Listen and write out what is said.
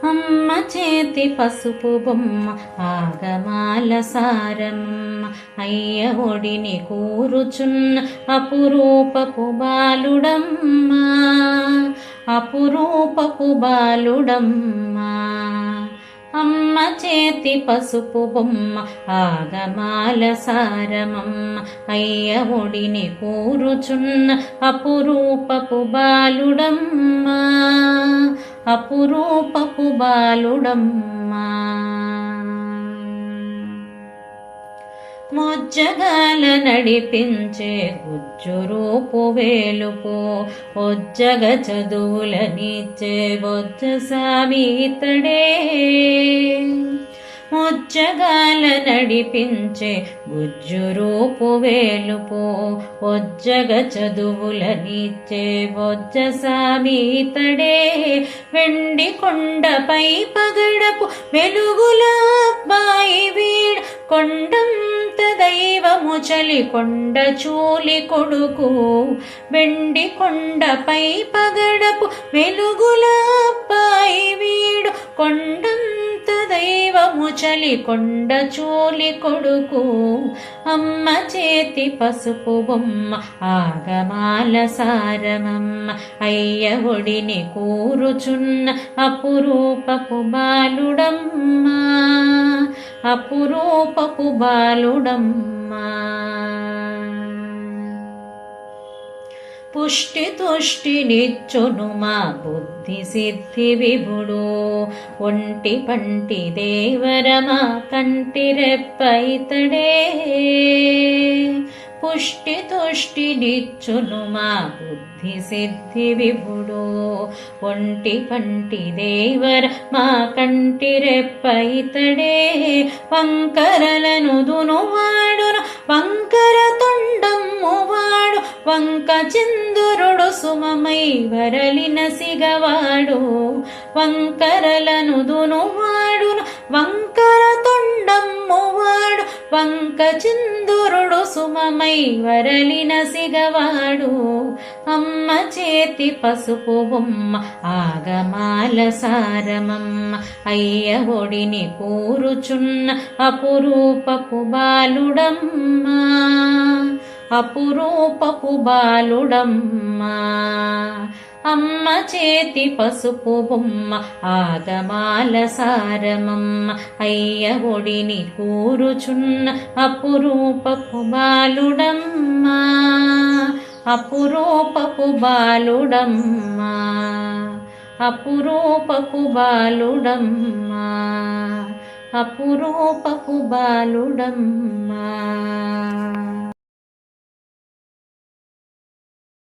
అమ్మ చేతి పసుపు బొమ్మ ఆగమాల సారమ్మ అయ్య ఒడిని కూరుచున్న అపురూపపు బాలుడమ్మ అపురూపపు బాలుడమ్మ అమ్మ చేతి పసుపు బొమ్మ ఆగమాల సారమమ్మ అయ్య ఒడిని కూరుచున్న అపురూపపు బాలుడమ్మ అపురూపపు బాలుడమ్మ మొజ్జగాల నడిపించే గుజ్జురూపు వేలుపు ఒజ్జగ చదువులనిచ్చే బొజ్జ సావితడే మొజ్జగాల నడిపించే గుజ్జురూపు వేలుపు ఒజ్జగ చదువులనిచ్చే బొజ్జ సావితడే వెండి కొండపై పగడపు వెలుగుల అబ్బాయి వీడు కొండంత దైవము చలి కొండ చూలి కొడుకు వెండి కొండపై పగడపు వెలుగుల అబ్బాయి వీడు కొండంత దైవము చలి కొండ చూలి కొడుకు అమ్మ చేతి పసుపు బొమ్మ ఆగమాల సారమమ్మ అయ్య ఒడిని కూరుచున్న అపురూపపు బాలుడమ్మ అపురూపపు బాలుడమ్మ పుష్టి తుష్టి నిచ్చును మా బుద్ధి సిద్ధి విభుడు ఒంటి పంటి దేవరమా కంటి రెప్పైతడే పుష్టి తుష్టి నిచ్చును మా బుద్ధి సిద్ధి విభుడు ఒంటి పంటి దేవర మా కంటి రెప్పైతడే వంకరలను దునువాడును వంకర తొండమ్ము వాడు వంక చిందురుడు సుమమై వరలిన సిగవాడు వంకరలను దునువాడును వంకర తొండమ్ము వాడు వంక చిందురుడు సుమమై వరలిన సిగవాడు అమ్మ చేతి పసుపు బొమ్మ ఆగమాల సారమమ్మ అయ్య ఒడిని కూరుచున్న అపురూపపు బాలుడమ్మ అపురూపపు బాలుడమ్మ అమ్మ చేతి పసుపు బొమ్మ ఆగమాల సారమమ్మ అయ్య ఒడిని కూరుచున్న అపురూపపు బాలుడమ్మ అపురూపపు బాలుడమ్మ అపురూపపు బాలుడమ్మ అపురూపపు బాలుడమ్మ